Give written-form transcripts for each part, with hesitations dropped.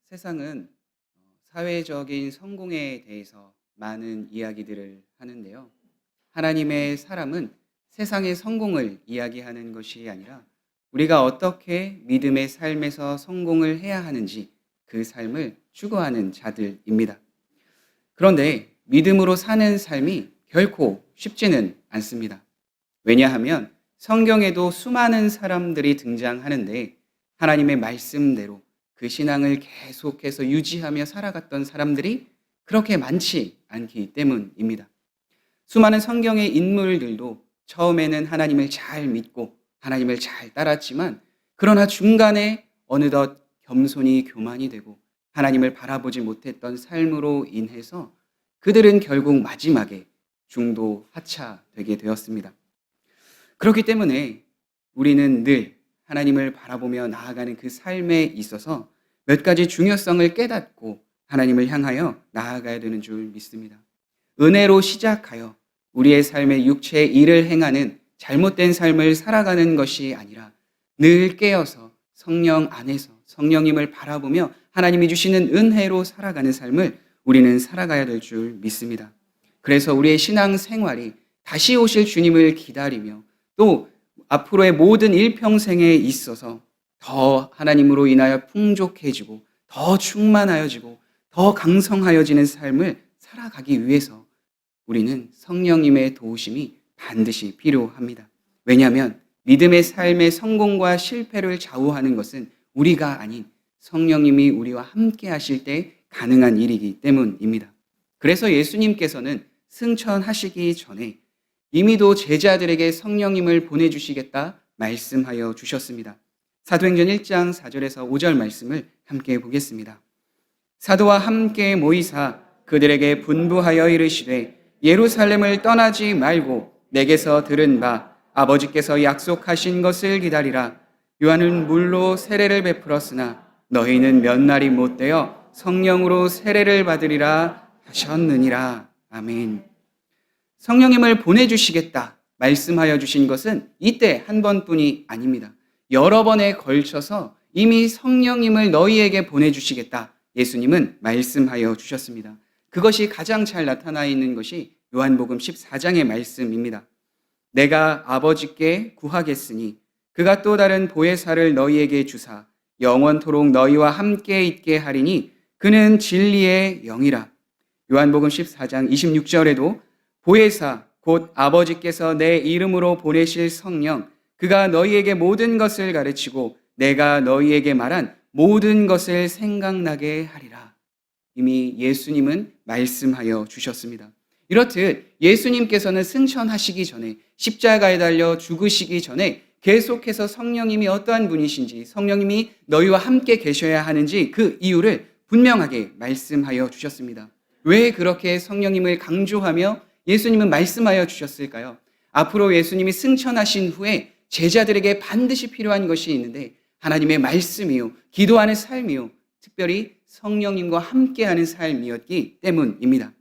세상은 사회적인 성공에 대해서 많은 이야기들을 하는데요. 하나님의 사람은 세상의 성공을 이야기하는 것이 아니라 우리가 어떻게 믿음의 삶에서 성공을 해야 하는지 그 삶을 추구하는 자들입니다. 그런데 믿음으로 사는 삶이 결코 쉽지는 않습니다. 왜냐하면 성경에도 수많은 사람들이 등장하는데 하나님의 말씀대로 그 신앙을 계속해서 유지하며 살아갔던 사람들이 그렇게 많지 않기 때문입니다. 수많은 성경의 인물들도 처음에는 하나님을 잘 믿고 하나님을 잘 따랐지만 그러나 중간에 어느덧 겸손이 교만이 되고 하나님을 바라보지 못했던 삶으로 인해서 그들은 결국 마지막에 중도 하차되게 되었습니다. 그렇기 때문에 우리는 늘 하나님을 바라보며 나아가는 그 삶에 있어서 몇 가지 중요성을 깨닫고 하나님을 향하여 나아가야 되는 줄 믿습니다. 은혜로 시작하여 우리의 삶의 육체의 일을 행하는 잘못된 삶을 살아가는 것이 아니라 늘 깨어서 성령 안에서 성령님을 바라보며 하나님이 주시는 은혜로 살아가는 삶을 우리는 살아가야 될 줄 믿습니다. 그래서 우리의 신앙 생활이 다시 오실 주님을 기다리며 또 앞으로의 모든 일평생에 있어서 더 하나님으로 인하여 풍족해지고 더 충만하여지고 더 강성하여지는 삶을 살아가기 위해서 우리는 성령님의 도우심이 반드시 필요합니다. 왜냐하면 믿음의 삶의 성공과 실패를 좌우하는 것은 우리가 아닌 성령님이 우리와 함께 하실 때 가능한 일이기 때문입니다. 그래서 예수님께서는 승천하시기 전에 이미도 제자들에게 성령님을 보내주시겠다 말씀하여 주셨습니다. 사도행전 1장 4절에서 5절 말씀을 함께 보겠습니다. 사도와 함께 모이사 그들에게 분부하여 이르시되 예루살렘을 떠나지 말고 내게서 들은 바 아버지께서 약속하신 것을 기다리라. 요한은 물로 세례를 베풀었으나 너희는 몇 날이 못되어 성령으로 세례를 받으리라 하셨느니라. 아멘. 성령님을 보내주시겠다 말씀하여 주신 것은 이때 한 번뿐이 아닙니다. 여러 번에 걸쳐서 이미 성령님을 너희에게 보내주시겠다 예수님은 말씀하여 주셨습니다. 그것이 가장 잘 나타나 있는 것이 요한복음 14장의 말씀입니다. 내가 아버지께 구하겠으니 그가 또 다른 보혜사를 너희에게 주사 영원토록 너희와 함께 있게 하리니 그는 진리의 영이라. 요한복음 14장 26절에도 보혜사 곧 아버지께서 내 이름으로 보내실 성령 그가 너희에게 모든 것을 가르치고 내가 너희에게 말한 모든 것을 생각나게 하리라. 이미 예수님은 말씀하여 주셨습니다. 이렇듯 예수님께서는 승천하시기 전에 십자가에 달려 죽으시기 전에 계속해서 성령님이 어떠한 분이신지 성령님이 너희와 함께 계셔야 하는지 그 이유를 분명하게 말씀하여 주셨습니다. 왜 그렇게 성령님을 강조하며 예수님은 말씀하여 주셨을까요? 앞으로 예수님이 승천하신 후에 제자들에게 반드시 필요한 것이 있는데 하나님의 말씀이요 기도하는 삶이요 특별히 성령님과 함께하는 삶이었기 때문입니다.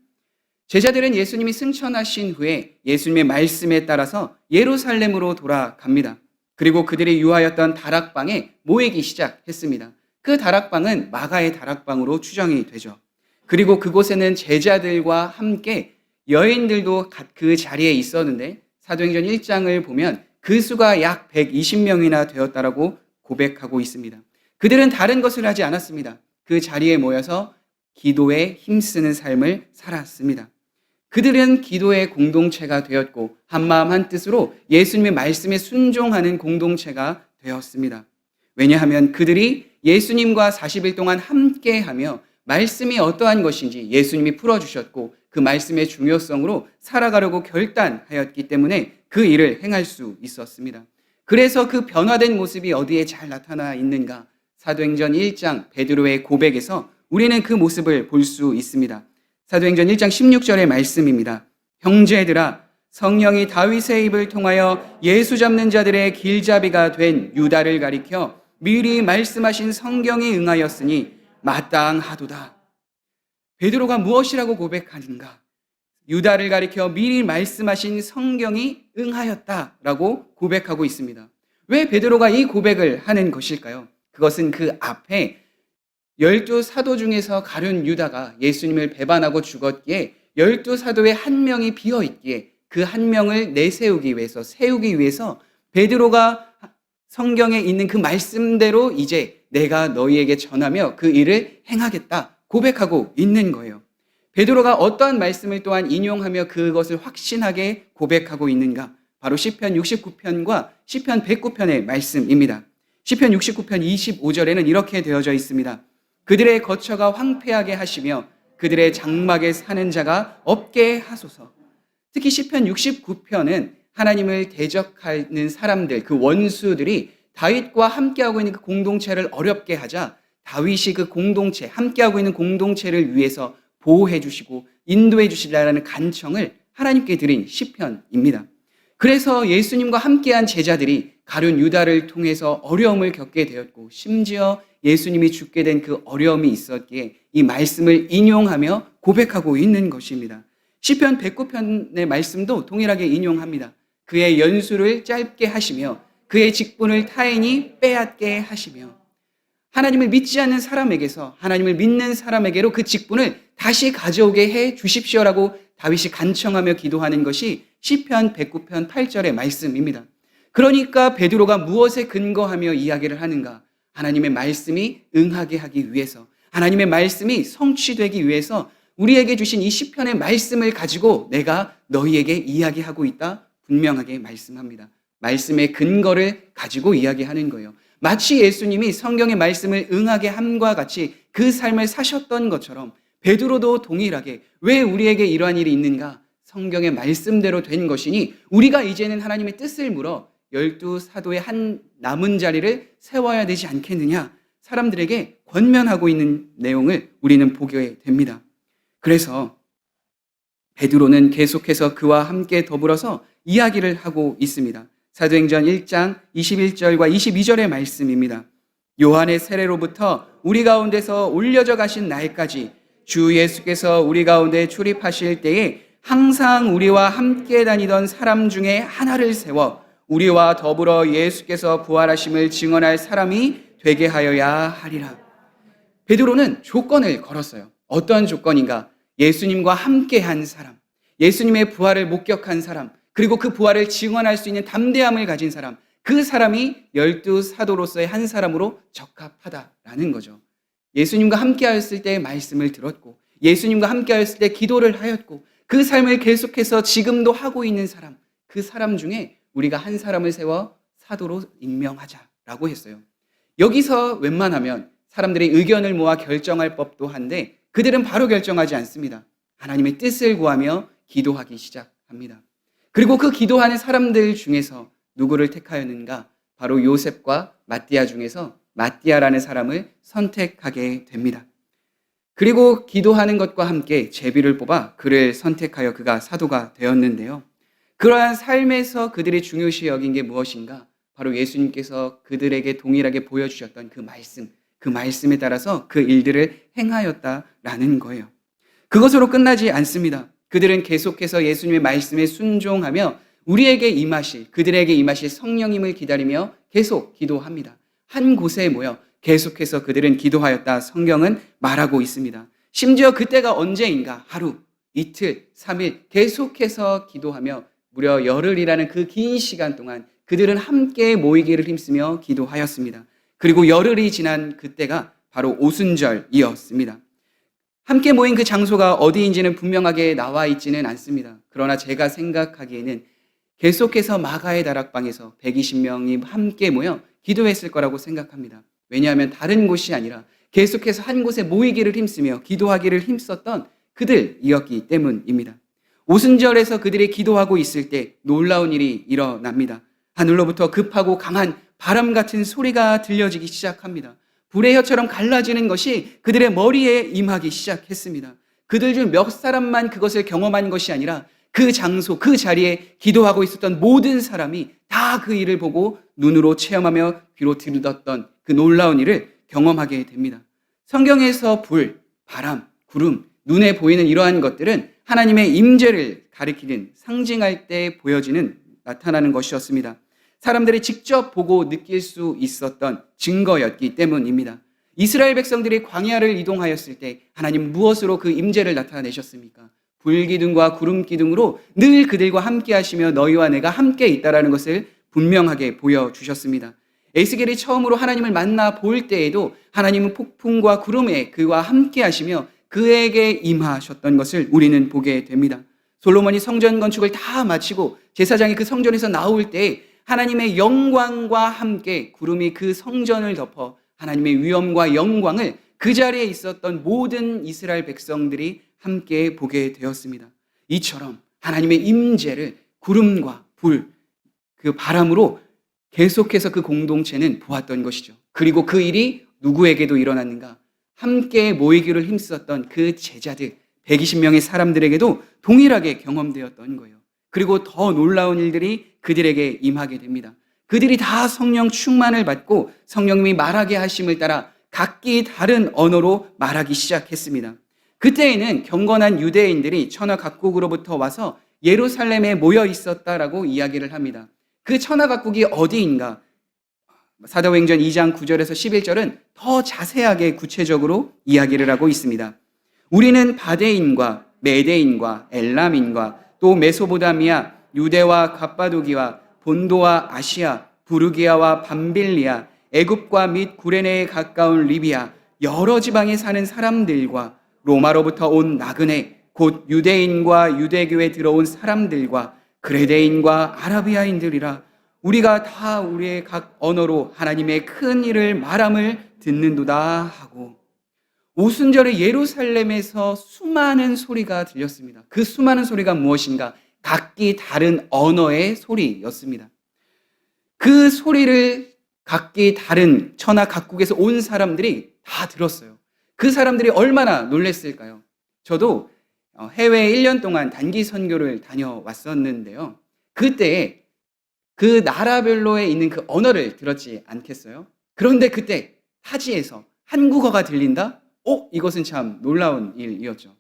제자들은 예수님이 승천하신 후에 예수님의 말씀에 따라서 예루살렘으로 돌아갑니다. 그리고 그들이 유하였던 다락방에 모이기 시작했습니다. 그 다락방은 마가의 다락방으로 추정이 되죠. 그리고 그곳에는 제자들과 함께 여인들도 그 자리에 있었는데 사도행전 1장을 보면 그 수가 약 120명이나 되었다라고 고백하고 있습니다. 그들은 다른 것을 하지 않았습니다. 그 자리에 모여서 기도에 힘쓰는 삶을 살았습니다. 그들은 기도의 공동체가 되었고 한마음 한뜻으로 예수님의 말씀에 순종하는 공동체가 되었습니다. 왜냐하면 그들이 예수님과 40일 동안 함께하며 말씀이 어떠한 것인지 예수님이 풀어주셨고 그 말씀의 중요성으로 살아가려고 결단하였기 때문에 그 일을 행할 수 있었습니다. 그래서 그 변화된 모습이 어디에 잘 나타나 있는가? 사도행전 1장 베드로의 고백에서 우리는 그 모습을 볼 수 있습니다. 사도행전 1장 16절의 말씀입니다. 형제들아 성령이 다윗의 입을 통하여 예수 잡는 자들의 길잡이가 된 유다를 가리켜 미리 말씀하신 성경이 응하였으니 마땅하도다. 베드로가 무엇이라고 고백하는가? 유다를 가리켜 미리 말씀하신 성경이 응하였다라고 고백하고 있습니다. 왜 베드로가 이 고백을 하는 것일까요? 그것은 그 앞에 열두 사도 중에서 가룟 유다가 예수님을 배반하고 죽었기에 열두 사도의 한 명이 비어 있기에 그 한 명을 세우기 위해서 베드로가 성경에 있는 그 말씀대로 이제 내가 너희에게 전하며 그 일을 행하겠다 고백하고 있는 거예요. 베드로가 어떠한 말씀을 또한 인용하며 그것을 확신하게 고백하고 있는가? 바로 시편 69편과 시편 109편의 말씀입니다. 시편 69편 25절에는 이렇게 되어져 있습니다. 그들의 거처가 황폐하게 하시며 그들의 장막에 사는 자가 없게 하소서. 특히 시편 69편은 하나님을 대적하는 사람들, 그 원수들이 다윗과 함께하고 있는 그 공동체를 어렵게 하자 다윗이 그 공동체, 함께하고 있는 공동체를 위해서 보호해 주시고 인도해 주시라는 간청을 하나님께 드린 시편입니다. 그래서 예수님과 함께한 제자들이 가룟 유다를 통해서 어려움을 겪게 되었고 심지어 예수님이 죽게 된 그 어려움이 있었기에 이 말씀을 인용하며 고백하고 있는 것입니다. 시편 109편의 말씀도 동일하게 인용합니다. 그의 연수를 짧게 하시며 그의 직분을 타인이 빼앗게 하시며 하나님을 믿지 않는 사람에게서 하나님을 믿는 사람에게로 그 직분을 다시 가져오게 해 주십시오라고 다윗이 간청하며 기도하는 것이 시편 109편 8절의 말씀입니다. 그러니까 베드로가 무엇에 근거하며 이야기를 하는가? 하나님의 말씀이 응하게 하기 위해서, 하나님의 말씀이 성취되기 위해서 우리에게 주신 이 시편의 말씀을 가지고 내가 너희에게 이야기하고 있다 분명하게 말씀합니다. 말씀의 근거를 가지고 이야기하는 거예요. 마치 예수님이 성경의 말씀을 응하게 함과 같이 그 삶을 사셨던 것처럼 베드로도 동일하게 왜 우리에게 이러한 일이 있는가? 성경의 말씀대로 된 것이니 우리가 이제는 하나님의 뜻을 물어 열두 사도의 한 남은 자리를 세워야 되지 않겠느냐? 사람들에게 권면하고 있는 내용을 우리는 보게 됩니다. 그래서 베드로는 계속해서 그와 함께 더불어서 이야기를 하고 있습니다. 사도행전 1장 21절과 22절의 말씀입니다. 요한의 세례로부터 우리 가운데서 올려져 가신 날까지 주 예수께서 우리 가운데 출입하실 때에 항상 우리와 함께 다니던 사람 중에 하나를 세워 우리와 더불어 예수께서 부활하심을 증언할 사람이 되게 하여야 하리라. 베드로는 조건을 걸었어요. 어떠한 조건인가? 예수님과 함께한 사람, 예수님의 부활을 목격한 사람, 그리고 그 부활을 증언할 수 있는 담대함을 가진 사람, 그 사람이 열두 사도로서의 한 사람으로 적합하다라는 거죠. 예수님과 함께하였을 때 말씀을 들었고 예수님과 함께하였을 때 기도를 하였고 그 삶을 계속해서 지금도 하고 있는 사람, 그 사람 중에 우리가 한 사람을 세워 사도로 임명하자라고 했어요. 여기서 웬만하면 사람들이 의견을 모아 결정할 법도 한데 그들은 바로 결정하지 않습니다. 하나님의 뜻을 구하며 기도하기 시작합니다. 그리고 그 기도하는 사람들 중에서 누구를 택하였는가? 바로 요셉과 마띠아 중에서 마띠아라는 사람을 선택하게 됩니다. 그리고 기도하는 것과 함께 제비를 뽑아 그를 선택하여 그가 사도가 되었는데요. 그러한 삶에서 그들이 중요시 여긴 게 무엇인가? 바로 예수님께서 그들에게 동일하게 보여주셨던 그 말씀에 따라서 그 일들을 행하였다라는 거예요. 그것으로 끝나지 않습니다. 그들은 계속해서 예수님의 말씀에 순종하며 그들에게 임하실 성령님을 기다리며 계속 기도합니다. 한 곳에 모여 계속해서 그들은 기도하였다 성경은 말하고 있습니다. 심지어 그때가 언제인가? 하루, 이틀, 3일 계속해서 기도하며 무려 열흘이라는 그 긴 시간 동안 그들은 함께 모이기를 힘쓰며 기도하였습니다. 그리고 열흘이 지난 그때가 바로 오순절이었습니다. 함께 모인 그 장소가 어디인지는 분명하게 나와 있지는 않습니다. 그러나 제가 생각하기에는 계속해서 마가의 다락방에서 120명이 함께 모여 기도했을 거라고 생각합니다. 왜냐하면 다른 곳이 아니라 계속해서 한 곳에 모이기를 힘쓰며 기도하기를 힘썼던 그들이었기 때문입니다. 오순절에서 그들이 기도하고 있을 때 놀라운 일이 일어납니다. 하늘로부터 급하고 강한 바람 같은 소리가 들려지기 시작합니다. 불의 혀처럼 갈라지는 것이 그들의 머리에 임하기 시작했습니다. 그들 중 몇 사람만 그것을 경험한 것이 아니라 그 장소, 그 자리에 기도하고 있었던 모든 사람이 다 그 일을 보고 눈으로 체험하며 귀로 들었던 그 놀라운 일을 경험하게 됩니다. 성경에서 불, 바람, 구름, 눈에 보이는 이러한 것들은 하나님의 임재를 가리키는, 상징할 때 나타나는 것이었습니다. 사람들이 직접 보고 느낄 수 있었던 증거였기 때문입니다. 이스라엘 백성들이 광야를 이동하였을 때 하나님 무엇으로 그 임재를 나타내셨습니까? 불기둥과 구름기둥으로 늘 그들과 함께 하시며 너희와 내가 함께 있다라는 것을 분명하게 보여주셨습니다. 에스겔이 처음으로 하나님을 만나 볼 때에도 하나님은 폭풍과 구름에 그와 함께 하시며 그에게 임하셨던 것을 우리는 보게 됩니다. 솔로몬이 성전 건축을 다 마치고 제사장이 그 성전에서 나올 때 하나님의 영광과 함께 구름이 그 성전을 덮어 하나님의 위엄과 영광을 그 자리에 있었던 모든 이스라엘 백성들이 함께 보게 되었습니다. 이처럼 하나님의 임재를 구름과 불, 그 바람으로 계속해서 그 공동체는 보았던 것이죠. 그리고 그 일이 누구에게도 일어났는가? 함께 모이기를 힘썼던 그 제자들 120명의 사람들에게도 동일하게 경험되었던 거예요. 그리고 더 놀라운 일들이 그들에게 임하게 됩니다. 그들이 다 성령 충만을 받고 성령님이 말하게 하심을 따라 각기 다른 언어로 말하기 시작했습니다. 그때에는 경건한 유대인들이 천하 각국으로부터 와서 예루살렘에 모여 있었다라고 이야기를 합니다. 그 천하 각국이 어디인가? 사도행전 2장 9절에서 11절은 더 자세하게 구체적으로 이야기를 하고 있습니다. 우리는 바데인과 메데인과 엘람인과 또 메소보다미아, 유대와 갑바도기와 본도와 아시아, 부르기아와 밤빌리아, 애굽과 및 구레네에 가까운 리비아, 여러 지방에 사는 사람들과 로마로부터 온 나그네, 곧 유대인과 유대교에 들어온 사람들과 그레데인과 아라비아인들이라 우리가 다 우리의 각 언어로 하나님의 큰 일을 말함을 듣는도다 하고 오순절에 예루살렘에서 수많은 소리가 들렸습니다. 그 수많은 소리가 무엇인가? 각기 다른 언어의 소리였습니다. 그 소리를 각기 다른 천하 각국에서 온 사람들이 다 들었어요. 그 사람들이 얼마나 놀랐을까요? 저도 해외에 1년 동안 단기 선교를 다녀왔었는데요. 그때 그 나라별로에 있는 그 언어를 들었지 않겠어요? 그런데 그때 타지에서 한국어가 들린다? 이것은 참 놀라운 일이었죠.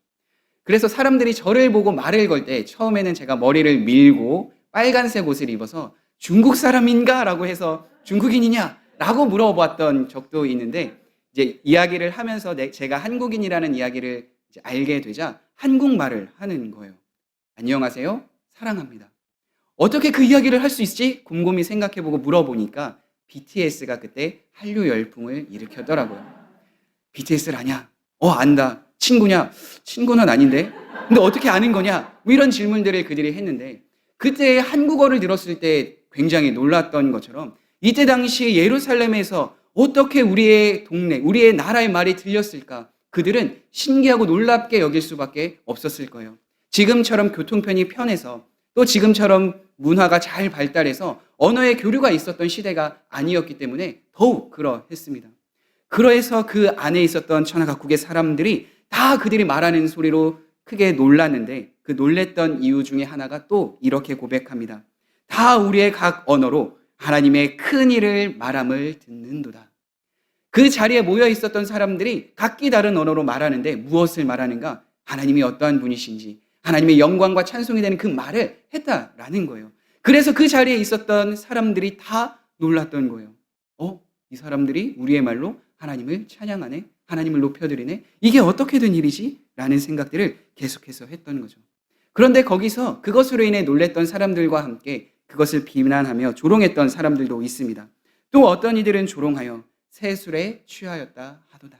그래서 사람들이 저를 보고 말을 걸 때 처음에는 제가 머리를 밀고 빨간색 옷을 입어서 중국 사람인가? 라고 해서 중국인이냐? 라고 물어봤던 적도 있는데 이제 이야기를 하면서 제가 한국인이라는 이야기를 이제 알게 되자 한국말을 하는 거예요. 안녕하세요. 사랑합니다. 어떻게 그 이야기를 할 수 있지? 곰곰이 생각해보고 물어보니까 BTS가 그때 한류 열풍을 일으켰더라고요. BTS를 아냐? 안다. 친구냐? 친구는 아닌데? 근데 어떻게 아는 거냐? 뭐 이런 질문들을 그들이 했는데 그때 한국어를 들었을 때 굉장히 놀랐던 것처럼 이때 당시 예루살렘에서 어떻게 우리의 동네, 우리의 나라의 말이 들렸을까? 그들은 신기하고 놀랍게 여길 수밖에 없었을 거예요. 지금처럼 교통편이 편해서 또 지금처럼 문화가 잘 발달해서 언어의 교류가 있었던 시대가 아니었기 때문에 더욱 그러했습니다. 그래서 그 안에 있었던 천하 각국의 사람들이 다 그들이 말하는 소리로 크게 놀랐는데 그 놀랬던 이유 중에 하나가 또 이렇게 고백합니다. 다 우리의 각 언어로 하나님의 큰 일을 말함을 듣는도다. 그 자리에 모여 있었던 사람들이 각기 다른 언어로 말하는데 무엇을 말하는가? 하나님이 어떠한 분이신지 하나님의 영광과 찬송이 되는 그 말을 했다라는 거예요. 그래서 그 자리에 있었던 사람들이 다 놀랐던 거예요. 이 사람들이 우리의 말로 하나님을 찬양하네, 하나님을 높여드리네, 이게 어떻게 된 일이지? 라는 생각들을 계속해서 했던 거죠. 그런데 거기서 그것으로 인해 놀랬던 사람들과 함께 그것을 비난하며 조롱했던 사람들도 있습니다. 또 어떤 이들은 조롱하여 세술에 취하였다 하도다.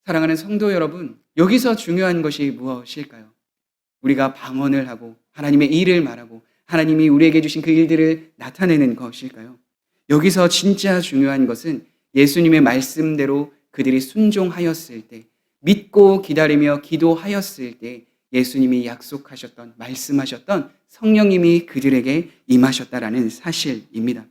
사랑하는 성도 여러분, 여기서 중요한 것이 무엇일까요? 우리가 방언을 하고 하나님의 일을 말하고 하나님이 우리에게 주신 그 일들을 나타내는 것일까요? 여기서 진짜 중요한 것은 예수님의 말씀대로 그들이 순종하였을 때, 믿고 기다리며 기도하였을 때 예수님이 약속하셨던, 말씀하셨던 성령님이 그들에게 임하셨다라는 사실입니다.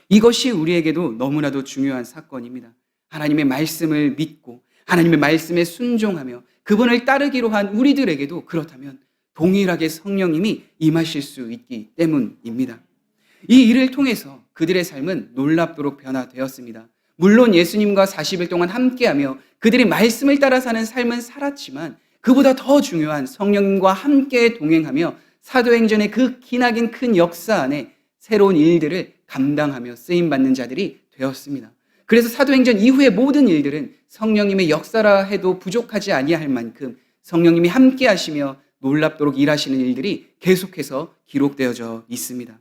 이것이 우리에게도 너무나도 중요한 사건입니다. 하나님의 말씀을 믿고 하나님의 말씀에 순종하며 그분을 따르기로 한 우리들에게도 그렇다면 동일하게 성령님이 임하실 수 있기 때문입니다. 이 일을 통해서 그들의 삶은 놀랍도록 변화되었습니다. 물론 예수님과 40일 동안 함께하며 그들이 말씀을 따라 사는 삶은 살았지만 그보다 더 중요한 성령님과 함께 동행하며 사도행전의 그 기나긴 큰 역사 안에 새로운 일들을 감당하며 쓰임받는 자들이 되었습니다. 그래서 사도행전 이후의 모든 일들은 성령님의 역사라 해도 부족하지 아니할 만큼 성령님이 함께 하시며 놀랍도록 일하시는 일들이 계속해서 기록되어져 있습니다.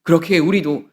그렇게 우리도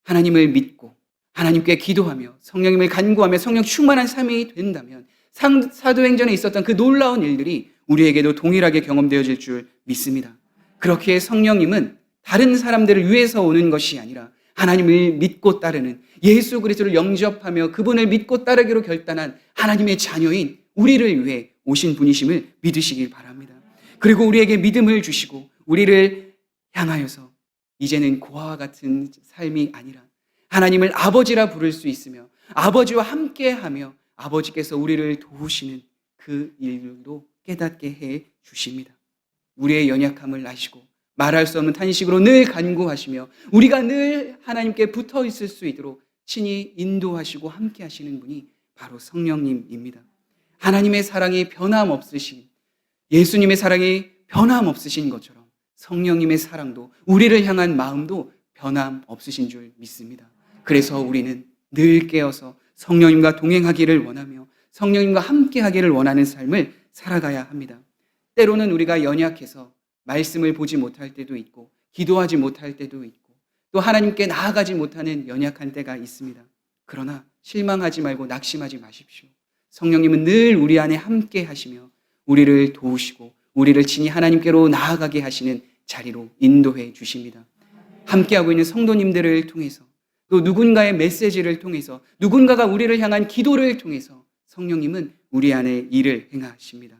하나님을 믿고 하나님께 기도하며 성령님을 간구하며 성령 충만한 삶이 된다면 사도행전에 있었던 그 놀라운 일들이 우리에게도 동일하게 경험되어질 줄 믿습니다. 그렇게 성령님은 다른 사람들을 위해서 오는 것이 아니라 하나님을 믿고 따르는, 예수 그리스도를 영접하며 그분을 믿고 따르기로 결단한 하나님의 자녀인 우리를 위해 오신 분이심을 믿으시길 바랍니다. 그리고 우리에게 믿음을 주시고 우리를 향하여서 이제는 고아와 같은 삶이 아니라 하나님을 아버지라 부를 수 있으며 아버지와 함께하며 아버지께서 우리를 도우시는 그 일도 깨닫게 해 주십니다. 우리의 연약함을 아시고 말할 수 없는 탄식으로 늘 간구하시며 우리가 늘 하나님께 붙어 있을 수 있도록 친히 인도하시고 함께 하시는 분이 바로 성령님입니다. 하나님의 사랑이 변함없으신, 예수님의 사랑이 변함없으신 것처럼 성령님의 사랑도, 우리를 향한 마음도 변함없으신 줄 믿습니다. 그래서 우리는 늘 깨어서 성령님과 동행하기를 원하며 성령님과 함께 하기를 원하는 삶을 살아가야 합니다. 때로는 우리가 연약해서 말씀을 보지 못할 때도 있고 기도하지 못할 때도 있고 또 하나님께 나아가지 못하는 연약한 때가 있습니다. 그러나 실망하지 말고 낙심하지 마십시오. 성령님은 늘 우리 안에 함께 하시며 우리를 도우시고 우리를 친히 하나님께로 나아가게 하시는 자리로 인도해 주십니다. 함께하고 있는 성도님들을 통해서 또 누군가의 메시지를 통해서 누군가가 우리를 향한 기도를 통해서 성령님은 우리 안에 일을 행하십니다.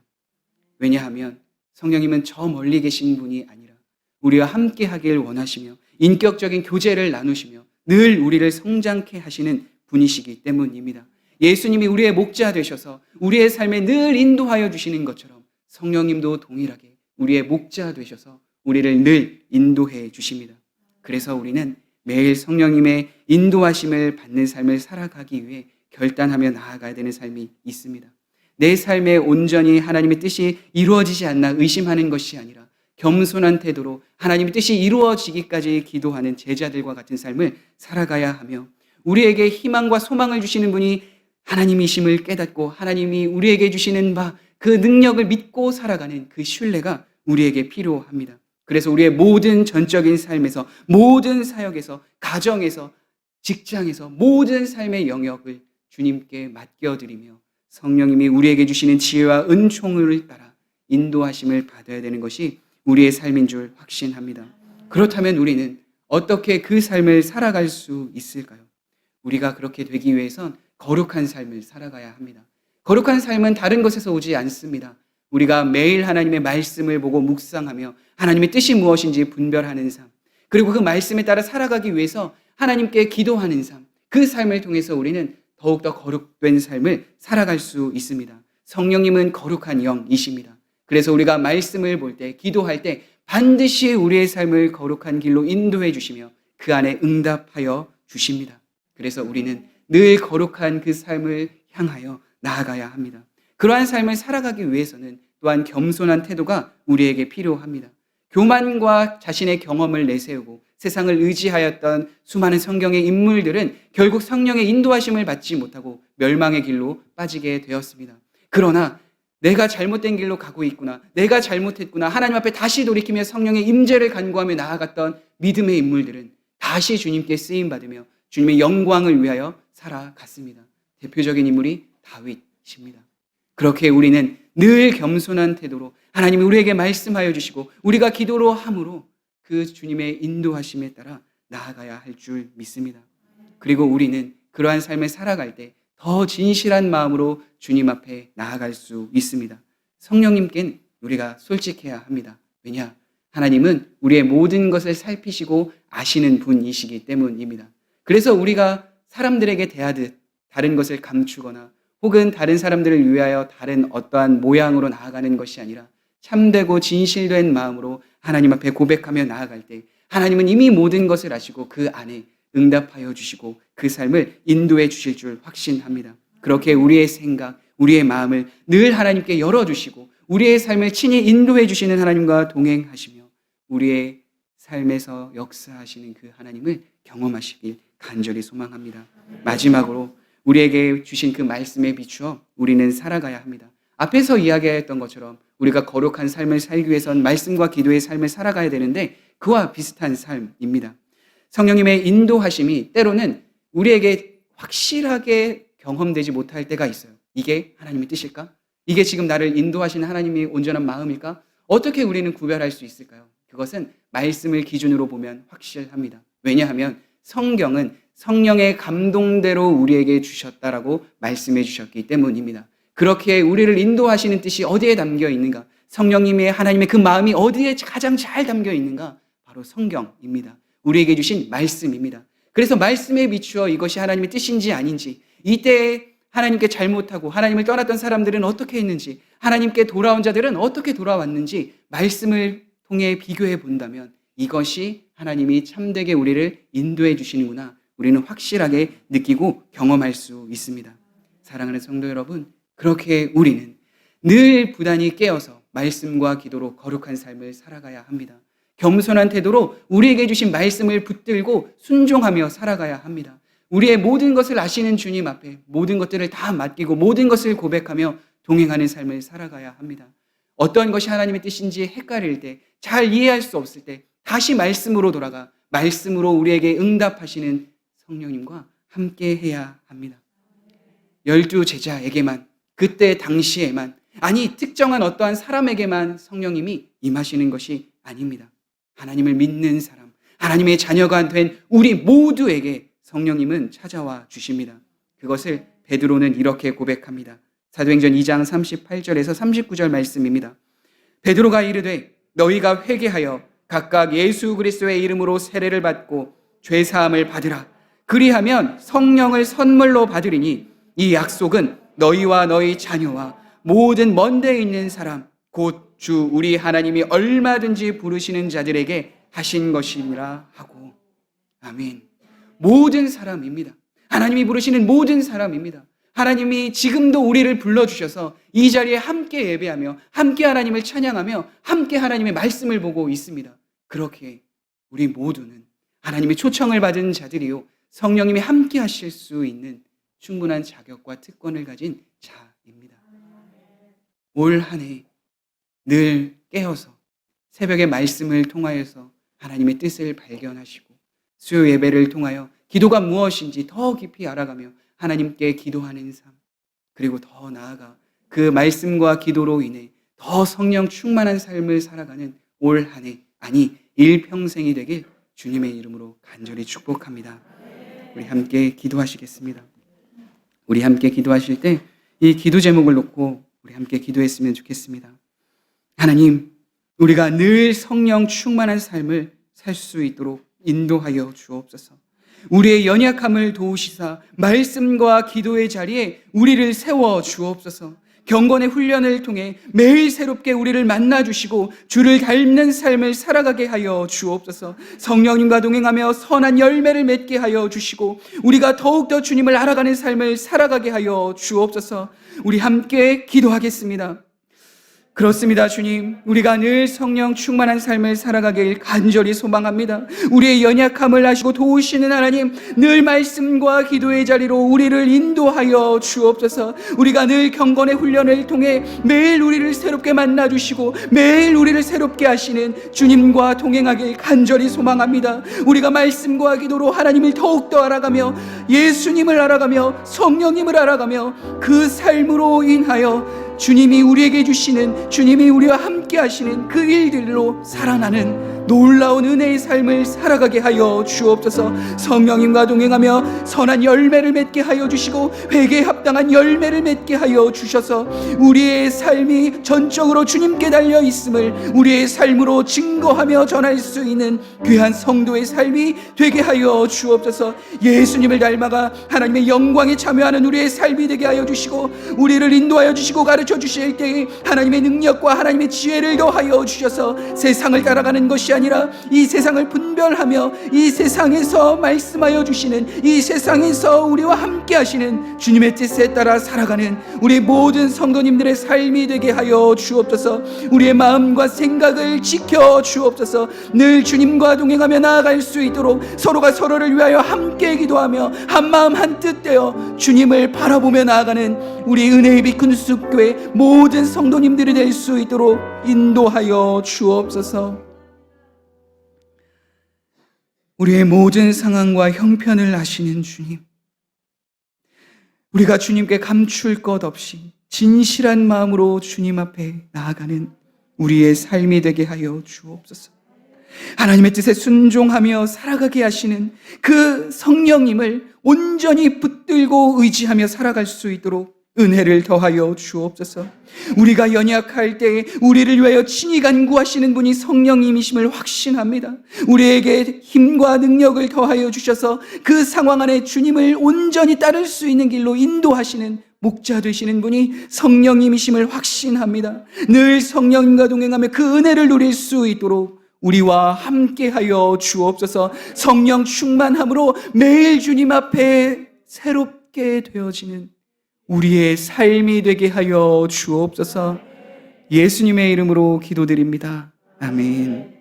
왜냐하면 성령님은 저 멀리 계신 분이 아니라 우리와 함께 하길 원하시며 인격적인 교제를 나누시며 늘 우리를 성장케 하시는 분이시기 때문입니다. 예수님이 우리의 목자 되셔서 우리의 삶에 늘 인도하여 주시는 것처럼 성령님도 동일하게 우리의 목자 되셔서 우리를 늘 인도해 주십니다. 그래서 우리는 매일 성령님의 인도하심을 받는 삶을 살아가기 위해 결단하며 나아가야 되는 삶이 있습니다. 내 삶에 온전히 하나님의 뜻이 이루어지지 않나 의심하는 것이 아니라 겸손한 태도로 하나님의 뜻이 이루어지기까지 기도하는 제자들과 같은 삶을 살아가야 하며 우리에게 희망과 소망을 주시는 분이 하나님이심을 깨닫고 하나님이 우리에게 주시는 바 그 능력을 믿고 살아가는 그 신뢰가 우리에게 필요합니다. 그래서 우리의 모든 전적인 삶에서, 모든 사역에서, 가정에서, 직장에서 모든 삶의 영역을 주님께 맡겨드리며 성령님이 우리에게 주시는 지혜와 은총을 따라 인도하심을 받아야 되는 것이 우리의 삶인 줄 확신합니다. 그렇다면 우리는 어떻게 그 삶을 살아갈 수 있을까요? 우리가 그렇게 되기 위해선 거룩한 삶을 살아가야 합니다. 거룩한 삶은 다른 것에서 오지 않습니다. 우리가 매일 하나님의 말씀을 보고 묵상하며 하나님의 뜻이 무엇인지 분별하는 삶, 그리고 그 말씀에 따라 살아가기 위해서 하나님께 기도하는 삶, 그 삶을 통해서 우리는 더욱더 거룩된 삶을 살아갈 수 있습니다. 성령님은 거룩한 영이십니다. 그래서 우리가 말씀을 볼 때, 기도할 때 반드시 우리의 삶을 거룩한 길로 인도해 주시며 그 안에 응답하여 주십니다. 그래서 우리는 늘 거룩한 그 삶을 향하여 나아가야 합니다. 그러한 삶을 살아가기 위해서는 또한 겸손한 태도가 우리에게 필요합니다. 교만과 자신의 경험을 내세우고 세상을 의지하였던 수많은 성경의 인물들은 결국 성령의 인도하심을 받지 못하고 멸망의 길로 빠지게 되었습니다. 그러나 내가 잘못된 길로 가고 있구나, 내가 잘못했구나, 하나님 앞에 다시 돌이키며 성령의 임재를 간구하며 나아갔던 믿음의 인물들은 다시 주님께 쓰임받으며 주님의 영광을 위하여 살아갔습니다. 대표적인 인물이 다윗입니다. 그렇게 우리는 늘 겸손한 태도로 하나님이 우리에게 말씀하여 주시고 우리가 기도로 함으로 그 주님의 인도하심에 따라 나아가야 할 줄 믿습니다. 그리고 우리는 그러한 삶을 살아갈 때 더 진실한 마음으로 주님 앞에 나아갈 수 있습니다. 성령님께는 우리가 솔직해야 합니다. 왜냐? 하나님은 우리의 모든 것을 살피시고 아시는 분이시기 때문입니다. 그래서 우리가 사람들에게 대하듯 다른 것을 감추거나 혹은 다른 사람들을 위하여 다른 어떠한 모양으로 나아가는 것이 아니라 참되고 진실된 마음으로 하나님 앞에 고백하며 나아갈 때 하나님은 이미 모든 것을 아시고 그 안에 응답하여 주시고 그 삶을 인도해 주실 줄 확신합니다. 그렇게 우리의 생각, 우리의 마음을 늘 하나님께 열어주시고 우리의 삶을 친히 인도해 주시는 하나님과 동행하시며 우리의 삶에서 역사하시는 그 하나님을 경험하시길 간절히 소망합니다. 마지막으로 우리에게 주신 그 말씀에 비추어 우리는 살아가야 합니다. 앞에서 이야기했던 것처럼 우리가 거룩한 삶을 살기 위해선 말씀과 기도의 삶을 살아가야 되는데 그와 비슷한 삶입니다. 성령님의 인도하심이 때로는 우리에게 확실하게 경험되지 못할 때가 있어요. 이게 하나님의 뜻일까? 이게 지금 나를 인도하시는 하나님이 온전한 마음일까? 어떻게 우리는 구별할 수 있을까요? 그것은 말씀을 기준으로 보면 확실합니다. 왜냐하면 성경은 성령의 감동대로 우리에게 주셨다라고 말씀해 주셨기 때문입니다. 그렇게 우리를 인도하시는 뜻이 어디에 담겨 있는가? 성령님의 하나님의 그 마음이 어디에 가장 잘 담겨 있는가? 바로 성경입니다. 우리에게 주신 말씀입니다. 그래서 말씀에 비추어 이것이 하나님의 뜻인지 아닌지, 이때에 하나님께 잘못하고 하나님을 떠났던 사람들은 어떻게 했는지, 하나님께 돌아온 자들은 어떻게 돌아왔는지 말씀을 통해 비교해 본다면 이것이 하나님이 참되게 우리를 인도해 주시는구나, 우리는 확실하게 느끼고 경험할 수 있습니다. 사랑하는 성도 여러분, 그렇게 우리는 늘 부단히 깨어서 말씀과 기도로 거룩한 삶을 살아가야 합니다. 겸손한 태도로 우리에게 주신 말씀을 붙들고 순종하며 살아가야 합니다. 우리의 모든 것을 아시는 주님 앞에 모든 것들을 다 맡기고 모든 것을 고백하며 동행하는 삶을 살아가야 합니다. 어떤 것이 하나님의 뜻인지 헷갈릴 때, 잘 이해할 수 없을 때 다시 말씀으로 돌아가 말씀으로 우리에게 응답하시는 성령님과 함께 해야 합니다. 12 제자에게만, 그때 당시에만, 아니 특정한 어떠한 사람에게만 성령님이 임하시는 것이 아닙니다. 하나님을 믿는 사람, 하나님의 자녀가 된 우리 모두에게 성령님은 찾아와 주십니다. 그것을 베드로는 이렇게 고백합니다. 사도행전 2장 38절에서 39절 말씀입니다. 베드로가 이르되 너희가 회개하여 각각 예수 그리스도의 이름으로 세례를 받고 죄사함을 받으라. 그리하면 성령을 선물로 받으리니 이 약속은 너희와 너희 자녀와 모든 먼 데에 있는 사람 곧 주 우리 하나님이 얼마든지 부르시는 자들에게 하신 것이니라 하고. 아멘. 모든 사람입니다. 하나님이 부르시는 모든 사람입니다. 하나님이 지금도 우리를 불러주셔서 이 자리에 함께 예배하며 함께 하나님을 찬양하며 함께 하나님의 말씀을 보고 있습니다. 그렇게 우리 모두는 하나님의 초청을 받은 자들이요 성령님이 함께 하실 수 있는 충분한 자격과 특권을 가진 자입니다. 올 한 해 늘 깨어서 새벽의 말씀을 통하여서 하나님의 뜻을 발견하시고 수요 예배를 통하여 기도가 무엇인지 더 깊이 알아가며 하나님께 기도하는 삶, 그리고 더 나아가 그 말씀과 기도로 인해 더 성령 충만한 삶을 살아가는 올 한 해, 아니 일평생이 되길 주님의 이름으로 간절히 축복합니다. 우리 함께 기도하시겠습니다. 우리 함께 기도하실 때 이 기도 제목을 놓고 우리 함께 기도했으면 좋겠습니다. 하나님, 우리가 늘 성령 충만한 삶을 살 수 있도록 인도하여 주옵소서. 우리의 연약함을 도우시사 말씀과 기도의 자리에 우리를 세워 주옵소서. 경건의 훈련을 통해 매일 새롭게 우리를 만나주시고 주를 닮는 삶을 살아가게 하여 주옵소서. 성령님과 동행하며 선한 열매를 맺게 하여 주시고 우리가 더욱더 주님을 알아가는 삶을 살아가게 하여 주옵소서. 우리 함께 기도하겠습니다. 그렇습니다. 주님, 우리가 늘 성령 충만한 삶을 살아가길 간절히 소망합니다. 우리의 연약함을 아시고 도우시는 하나님, 늘 말씀과 기도의 자리로 우리를 인도하여 주옵소서. 우리가 늘 경건의 훈련을 통해 매일 우리를 새롭게 만나주시고 매일 우리를 새롭게 하시는 주님과 동행하길 간절히 소망합니다. 우리가 말씀과 기도로 하나님을 더욱더 알아가며 예수님을 알아가며 성령님을 알아가며 그 삶으로 인하여 주님이 우리에게 주시는, 주님이 우리와 함께 하시는 그 일들로 살아나는 놀라운 은혜의 삶을 살아가게 하여 주옵소서. 성령님과 동행하며 선한 열매를 맺게 하여 주시고 회개에 합당한 열매를 맺게 하여 주셔서 우리의 삶이 전적으로 주님께 달려 있음을 우리의 삶으로 증거하며 전할 수 있는 귀한 성도의 삶이 되게 하여 주옵소서. 예수님을 닮아가 하나님의 영광에 참여하는 우리의 삶이 되게 하여 주시고 우리를 인도하여 주시고 가르쳐 주실 때에 하나님의 능력과 하나님의 지혜를 더하여 주셔서 세상을 따라가는 것이 아니라 이 세상을 분별하며 이 세상에서 말씀하여 주시는, 이 세상에서 우리와 함께 하시는 주님의 뜻에 따라 살아가는 우리 모든 성도님들의 삶이 되게 하여 주옵소서. 우리의 마음과 생각을 지켜 주옵소서. 늘 주님과 동행하며 나아갈 수 있도록 서로가 서로를 위하여 함께 기도하며 한 마음 한 뜻 되어 주님을 바라보며 나아가는 우리 은혜의 빛 군수교회 모든 성도님들이 될 수 있도록 인도하여 주옵소서. 우리의 모든 상황과 형편을 아시는 주님, 우리가 주님께 감출 것 없이 진실한 마음으로 주님 앞에 나아가는 우리의 삶이 되게 하여 주옵소서. 하나님의 뜻에 순종하며 살아가게 하시는 그 성령님을 온전히 붙들고 의지하며 살아갈 수 있도록 은혜를 더하여 주옵소서. 우리가 연약할 때에 우리를 위하여 친히 간구하시는 분이 성령님이심을 확신합니다. 우리에게 힘과 능력을 더하여 주셔서 그 상황 안에 주님을 온전히 따를 수 있는 길로 인도하시는 목자 되시는 분이 성령님이심을 확신합니다. 늘 성령님과 동행하며 그 은혜를 누릴 수 있도록 우리와 함께하여 주옵소서. 성령 충만함으로 매일 주님 앞에 새롭게 되어지는 우리의 삶이 되게 하여 주옵소서. 예수님의 이름으로 기도드립니다. 아멘.